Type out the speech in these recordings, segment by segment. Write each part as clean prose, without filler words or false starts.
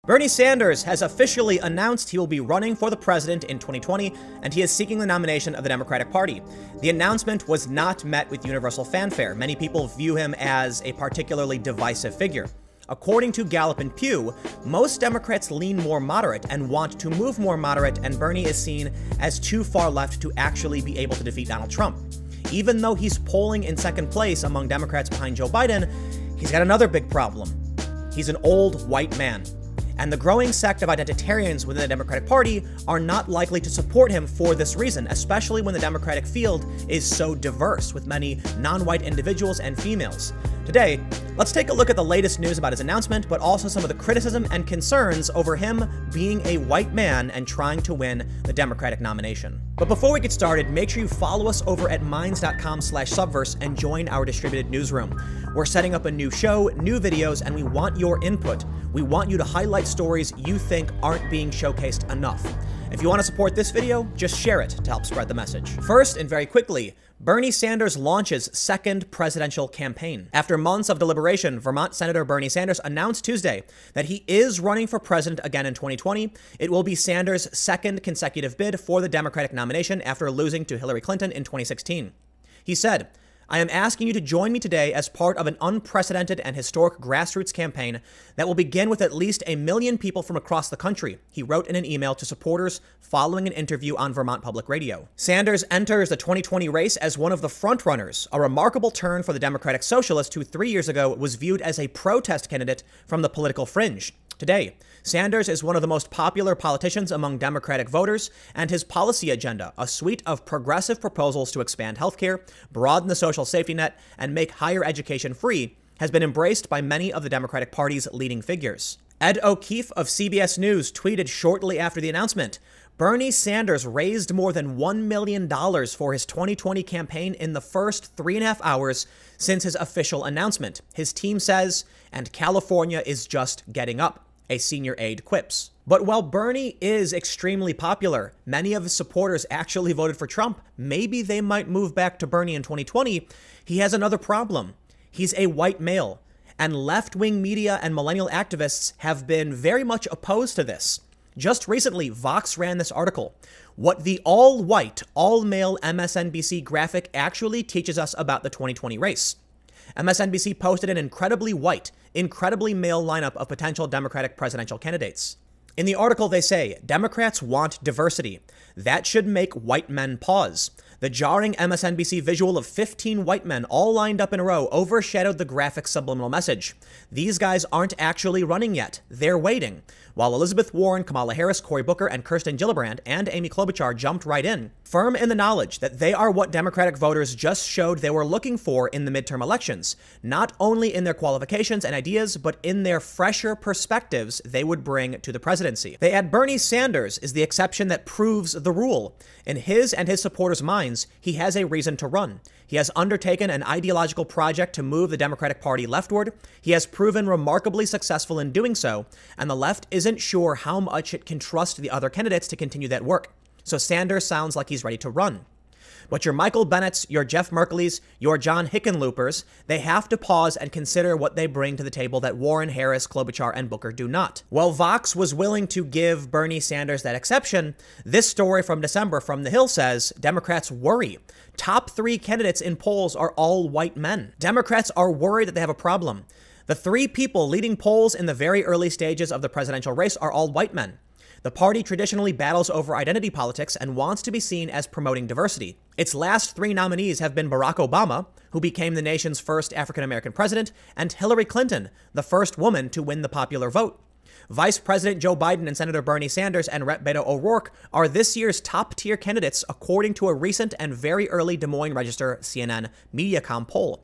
Bernie Sanders has officially announced he will be running for the president in 2020, and he is seeking the nomination of the Democratic Party. The announcement was not met with universal fanfare. Many people view him as a particularly divisive figure. According to Gallup and Pew, most Democrats lean more moderate and want to move more moderate, and Bernie is seen as too far left to actually be able to defeat Donald Trump. Even though he's polling in second place among Democrats behind Joe Biden, he's got another big problem. He's an old white man. And the growing sect of identitarians within the Democratic Party are not likely to support him for this reason, especially when the Democratic field is so diverse, with many non-white individuals and females. Today, let's take a look at the latest news about his announcement, but also some of the criticism and concerns over him being a white man and trying to win the Democratic nomination. But before we get started, make sure you follow us over at minds.com/subverse and join our distributed newsroom. We're setting up a new show, new videos, and we want your input. We want you to highlight stories you think aren't being showcased enough. If you want to support this video, just share it to help spread the message. First, and very quickly, Bernie Sanders launches second presidential campaign. After months of deliberation, Vermont Senator Bernie Sanders announced Tuesday that he is running for president again in 2020. It will be Sanders' second consecutive bid for the Democratic nomination after losing to Hillary Clinton in 2016. He said, "I am asking you to join me today as part of an unprecedented and historic grassroots campaign that will begin with at least 1 million people from across the country," he wrote in an email to supporters following an interview on Vermont Public Radio. Sanders enters the 2020 race as one of the frontrunners, a remarkable turn for the Democratic Socialist who 3 years ago was viewed as a protest candidate from the political fringe. Today, Sanders is one of the most popular politicians among Democratic voters, and his policy agenda, a suite of progressive proposals to expand healthcare, broaden the social safety net, and make higher education free, has been embraced by many of the Democratic Party's leading figures. Ed O'Keefe of CBS News tweeted shortly after the announcement, "Bernie Sanders raised more than $1 million for his 2020 campaign in the first 3.5 hours since his official announcement. His team says, and California is just getting up," a senior aide quips. But while Bernie is extremely popular, many of his supporters actually voted for Trump. Maybe they might move back to Bernie in 2020. He has another problem. He's a white male, and left-wing media and millennial activists have been very much opposed to this. Just recently, Vox ran this article, "What the all-white, all-male MSNBC graphic actually teaches us about the 2020 race." MSNBC posted an incredibly white, incredibly male lineup of potential Democratic presidential candidates. In the article, they say, Democrats want diversity. That should make white men pause. The jarring MSNBC visual of 15 white men all lined up in a row overshadowed the graphic subliminal message. These guys aren't actually running yet. They're waiting. While Elizabeth Warren, Kamala Harris, Cory Booker, and Kirsten Gillibrand and Amy Klobuchar jumped right in, firm in the knowledge that they are what Democratic voters just showed they were looking for in the midterm elections, not only in their qualifications and ideas, but in their fresher perspectives they would bring to the presidency. They add Bernie Sanders is the exception that proves the rule. In his and his supporters' minds, he has a reason to run. He has undertaken an ideological project to move the Democratic Party leftward. He has proven remarkably successful in doing so, and the left isn't sure how much it can trust the other candidates to continue that work. So Sanders sounds like he's ready to run. But your Michael Bennetts, your Jeff Merkleys, your John Hickenloopers, they have to pause and consider what they bring to the table that Warren, Harris, Klobuchar, and Booker do not. While Vox was willing to give Bernie Sanders that exception, this story from December from The Hill says Democrats worry. Top 3 candidates in polls are all white men. Democrats are worried that they have a problem. The 3 people leading polls in the very early stages of the presidential race are all white men. The party traditionally battles over identity politics and wants to be seen as promoting diversity. Its last 3 nominees have been Barack Obama, who became the nation's first African-American president, and Hillary Clinton, the first woman to win the popular vote. Vice President Joe Biden and Senator Bernie Sanders and Rep. Beto O'Rourke are this year's top-tier candidates, according to a recent and very early Des Moines Register CNN Mediacom poll.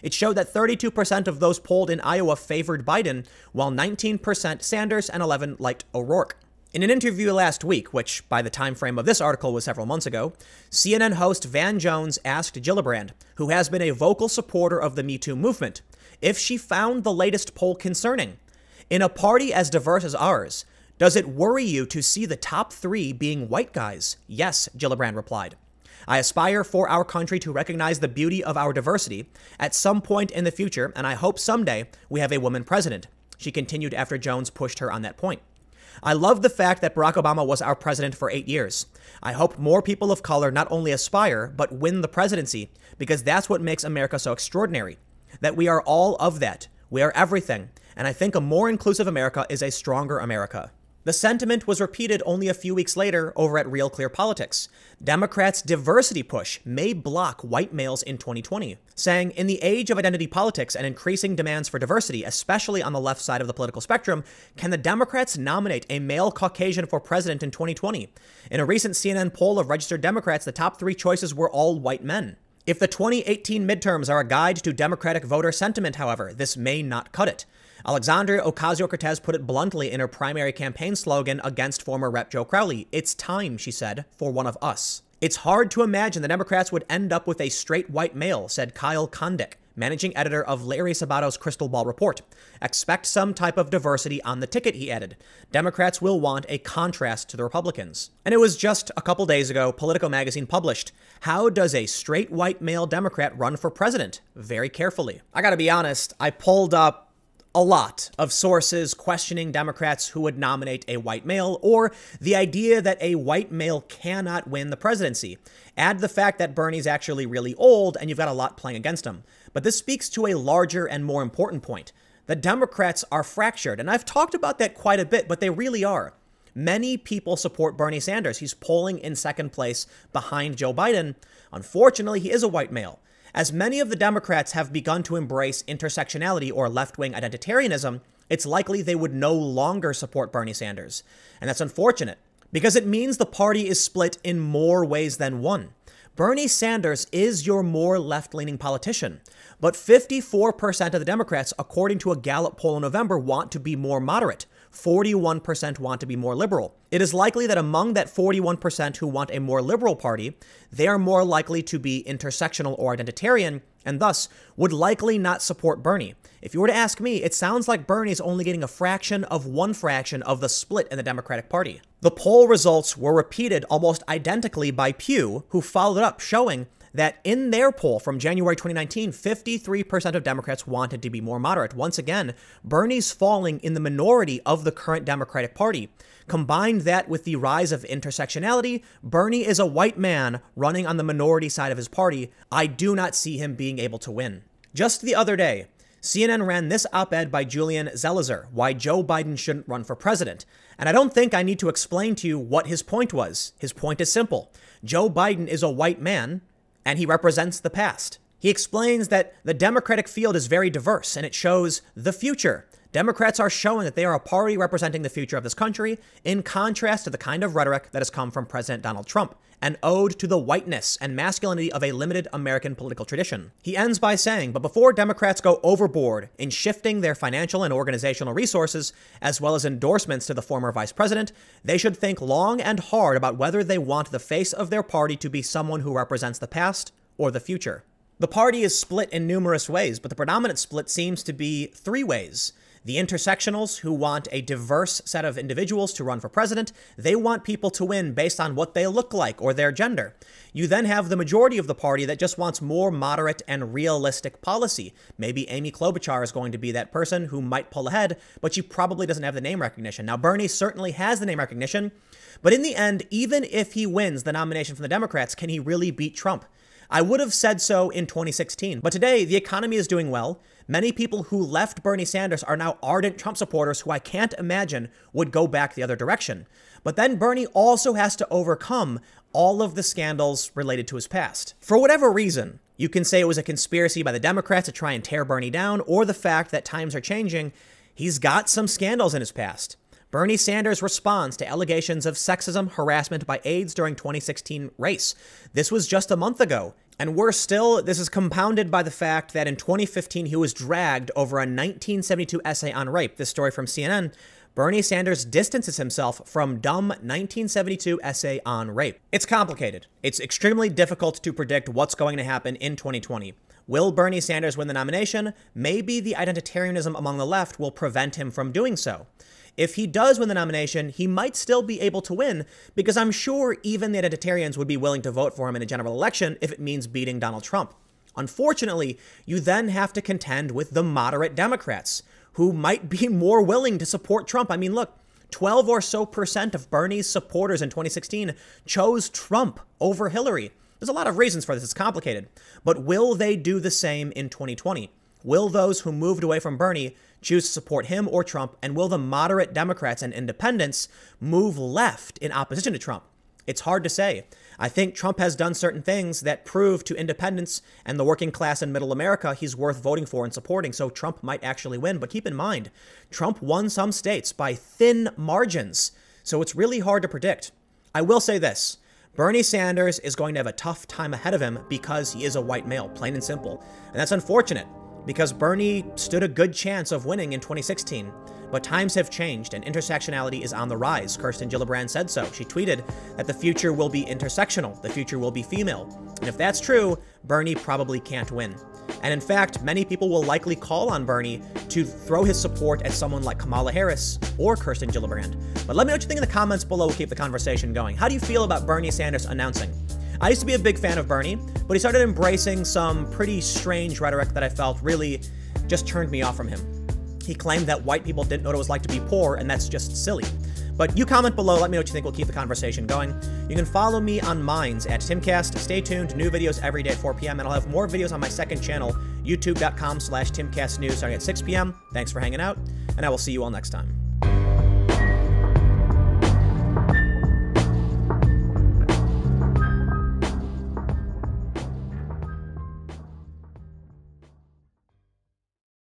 It showed that 32% of those polled in Iowa favored Biden, while 19% Sanders and 11% liked O'Rourke. In an interview last week, which by the time frame of this article was several months ago, CNN host Van Jones asked Gillibrand, who has been a vocal supporter of the Me Too movement, if she found the latest poll concerning. In a party as diverse as ours, does it worry you to see the top 3 being white guys? Yes, Gillibrand replied. I aspire for our country to recognize the beauty of our diversity at some point in the future, and I hope someday we have a woman president. she continued after Jones pushed her on that point. I love the fact that Barack Obama was our president for 8 years. I hope more people of color not only aspire, but win the presidency, because that's what makes America so extraordinary. That we are all of that. We are everything. And I think a more inclusive America is a stronger America. The sentiment was repeated only a few weeks later over at Real Clear Politics. Democrats' diversity push may block white males in 2020, saying, in the age of identity politics and increasing demands for diversity, especially on the left side of the political spectrum, can the Democrats nominate a male Caucasian for president in 2020? In a recent CNN poll of registered Democrats, the top 3 choices were all white men. If the 2018 midterms are a guide to Democratic voter sentiment, however, this may not cut it. Alexandria Ocasio-Cortez put it bluntly in her primary campaign slogan against former Rep. Joe Crowley. It's time, she said, for one of us. It's hard to imagine the Democrats would end up with a straight white male, said Kyle Kondik, managing editor of Larry Sabato's Crystal Ball Report. Expect some type of diversity on the ticket, he added. Democrats will want a contrast to the Republicans. And it was just a couple days ago, Politico magazine published, how does a straight white male Democrat run for president? Very carefully. I gotta be honest, I pulled up a lot of sources questioning Democrats who would nominate a white male, or the idea that a white male cannot win the presidency. Add the fact that Bernie's actually really old and you've got a lot playing against him. But this speaks to a larger and more important point. The Democrats are fractured, and I've talked about that quite a bit, but they really are. Many people support Bernie Sanders. He's polling in second place behind Joe Biden. Unfortunately, he is a white male. As many of the Democrats have begun to embrace intersectionality or left-wing identitarianism, it's likely they would no longer support Bernie Sanders. And that's unfortunate, because it means the party is split in more ways than one. Bernie Sanders is your more left-leaning politician, but 54% of the Democrats, according to a Gallup poll in November, want to be more moderate. 41% want to be more liberal. It is likely that among that 41% who want a more liberal party, they are more likely to be intersectional or identitarian, and thus would likely not support Bernie. If you were to ask me, it sounds like Bernie is only getting a fraction of the split in the Democratic Party. The poll results were repeated almost identically by Pew, who followed up, showing that in their poll from January 2019, 53% of Democrats wanted to be more moderate. Once again, Bernie's falling in the minority of the current Democratic Party. Combine that with the rise of intersectionality, Bernie is a white man running on the minority side of his party. I do not see him being able to win. Just the other day, CNN ran this op-ed by Julian Zelizer, why Joe Biden shouldn't run for president. And I don't think I need to explain to you what his point was. His point is simple. Joe Biden is a white man, and he represents the past. He explains that the Democratic field is very diverse, and it shows the future. Democrats are showing that they are a party representing the future of this country, in contrast to the kind of rhetoric that has come from President Donald Trump, an ode to the whiteness and masculinity of a limited American political tradition. He ends by saying, but before Democrats go overboard in shifting their financial and organizational resources, as well as endorsements to the former vice president, they should think long and hard about whether they want the face of their party to be someone who represents the past or the future. The party is split in numerous ways, but the predominant split seems to be 3 ways. The intersectionals, who want a diverse set of individuals to run for president, they want people to win based on what they look like or their gender. You then have the majority of the party that just wants more moderate and realistic policy. Maybe Amy Klobuchar is going to be that person who might pull ahead, but she probably doesn't have the name recognition. Now, Bernie certainly has the name recognition, but in the end, even if he wins the nomination from the Democrats, can he really beat Trump? I would have said so in 2016, but today the economy is doing well. Many people who left Bernie Sanders are now ardent Trump supporters who I can't imagine would go back the other direction. But then Bernie also has to overcome all of the scandals related to his past. For whatever reason, you can say it was a conspiracy by the Democrats to try and tear Bernie down, or the fact that times are changing. He's got some scandals in his past. Bernie Sanders responds to allegations of sexism, harassment by aides during 2016 race. This was just a month ago. And worse still, this is compounded by the fact that in 2015, he was dragged over a 1972 essay on rape. This story from CNN. Bernie Sanders distances himself from dumb 1972 essay on rape. It's complicated. It's extremely difficult to predict what's going to happen in 2020. Will Bernie Sanders win the nomination? Maybe the identitarianism among the left will prevent him from doing so. If he does win the nomination, he might still be able to win, because I'm sure even the identitarians would be willing to vote for him in a general election if it means beating Donald Trump. Unfortunately, you then have to contend with the moderate Democrats, who might be more willing to support Trump. I mean, look, 12% or so of Bernie's supporters in 2016 chose Trump over Hillary. There's a lot of reasons for this. It's complicated. But will they do the same in 2020? Will those who moved away from Bernie choose to support him or Trump? And will the moderate Democrats and independents move left in opposition to Trump? It's hard to say. I think Trump has done certain things that prove to independents and the working class and middle America he's worth voting for and supporting. So Trump might actually win. But keep in mind, Trump won some states by thin margins. So it's really hard to predict. I will say this. Bernie Sanders is going to have a tough time ahead of him because he is a white male, plain and simple. And that's unfortunate because Bernie stood a good chance of winning in 2016. But times have changed and intersectionality is on the rise. Kirsten Gillibrand said so. She tweeted that the future will be intersectional. The future will be female. And if that's true, Bernie probably can't win. And in fact, many people will likely call on Bernie to throw his support at someone like Kamala Harris or Kirsten Gillibrand. But let me know what you think in the comments below. We'll keep the conversation going. How do you feel about Bernie Sanders announcing? I used to be a big fan of Bernie, but he started embracing some pretty strange rhetoric that I felt really just turned me off from him. He claimed that white people didn't know what it was like to be poor, and that's just silly. But you comment below, let me know what you think. We'll keep the conversation going. You can follow me on Minds at Timcast. Stay tuned, new videos every day at 4 p.m. And I'll have more videos on my second channel, youtube.com/TimcastNews, starting at 6 p.m. Thanks for hanging out, and I will see you all next time.